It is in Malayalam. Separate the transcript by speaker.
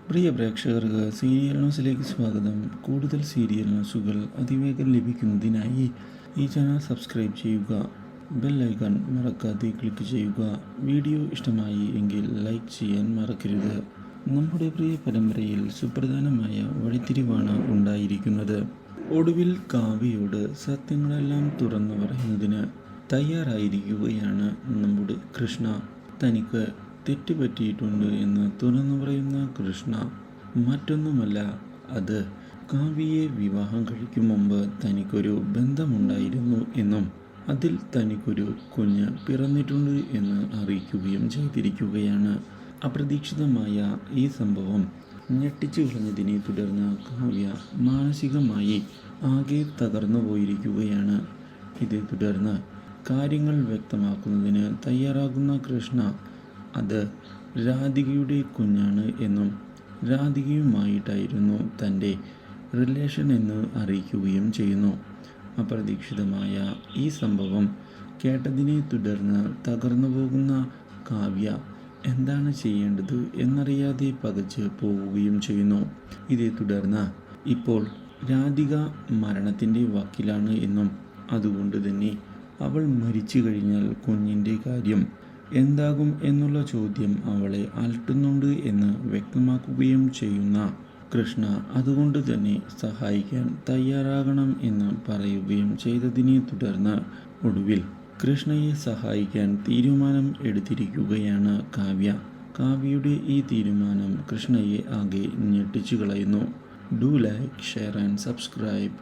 Speaker 1: പ്രിയ പ്രേക്ഷകർക്ക് സീരിയൽ ന്യൂസിലേക്ക് സ്വാഗതം. കൂടുതൽ സീരിയൽ ന്യൂസുകൾ അതിവേഗം ലഭിക്കുന്നതിനായി ഈ ചാനൽ സബ്സ്ക്രൈബ് ചെയ്യുക. ബെൽ ഐക്കൺ മറക്കാതെ ക്ലിക്ക് ചെയ്യുക. വീഡിയോ ഇഷ്ടമായി എങ്കിൽ ലൈക്ക് ചെയ്യാൻ മറക്കരുത്. നമ്മുടെ പ്രിയ പരമ്പരയിൽ സുപ്രധാനമായ വഴിത്തിരിവാണ് ഉണ്ടായിരിക്കുന്നത്. ഒടുവിൽ കാവ്യയോട് സത്യങ്ങളെല്ലാം തുറന്നു പറയുന്നതിന് തയ്യാറായിരിക്കുകയാണ് നമ്മുടെ കൃഷ്ണ. തനിക്ക് തെറ്റുപറ്റിയിട്ടുണ്ട് എന്ന് തുറന്നു പറയുന്ന കൃഷ്ണ മറ്റൊന്നുമല്ല, അത് കാവ്യയെ വിവാഹം കഴിക്കും മുമ്പ് തനിക്കൊരു ബന്ധമുണ്ടായിരുന്നു എന്നും അതിൽ തനിക്കൊരു കുഞ്ഞ് പിറന്നിട്ടുണ്ട് എന്ന് അറിയിക്കുകയും ചെയ്തിരിക്കുകയാണ്. അപ്രതീക്ഷിതമായ ഈ സംഭവം ഞെട്ടിച്ചു കളഞ്ഞതിനെ തുടർന്ന് കാവ്യ മാനസികമായി ആകെ തകർന്നു പോയിരിക്കുകയാണ്. ഇതേ തുടർന്ന് കാര്യങ്ങൾ വ്യക്തമാക്കുന്നതിന് തയ്യാറാകുന്ന കൃഷ്ണ അത് രാധികയുടെ കുഞ്ഞാണ് എന്നും രാധികയുമായിട്ടായിരുന്നു തൻ്റെ റിലേഷൻ എന്ന് അറിയിക്കുകയും ചെയ്യുന്നു. അപ്രതീക്ഷിതമായ ഈ സംഭവം കേട്ടതിനെ തുടർന്ന് തകർന്നു പോകുന്ന കാവ്യ എന്താണ് ചെയ്യേണ്ടത് എന്നറിയാതെ പകച്ച് പോവുകയും ചെയ്യുന്നു. ഇതേ തുടർന്ന് ഇപ്പോൾ രാധിക മരണത്തിൻ്റെ വക്കിലാണ് എന്നും അതുകൊണ്ട് തന്നെ അവൾ മരിച്ചു കഴിഞ്ഞാൽ കുഞ്ഞിൻ്റെ കാര്യം എന്താകും എന്നുള്ള ചോദ്യം അവളെ അലട്ടുന്നുണ്ട് എന്ന് വ്യക്തമാക്കുകയും ചെയ്യുന്ന കൃഷ്ണ അതുകൊണ്ട് തന്നെ സഹായിക്കാൻ തയ്യാറാകണം എന്ന് പറയുകയും ചെയ്തതിനെ തുടർന്ന് ഒടുവിൽ കൃഷ്ണയെ സഹായിക്കാൻ തീരുമാനം എടുത്തിരിക്കുകയാണ് കാവ്യ. കാവ്യയുടെ ഈ തീരുമാനം കൃഷ്ണയെ ആകെ ഞെട്ടിച്ചു കളയുന്നു. Do like, share and subscribe.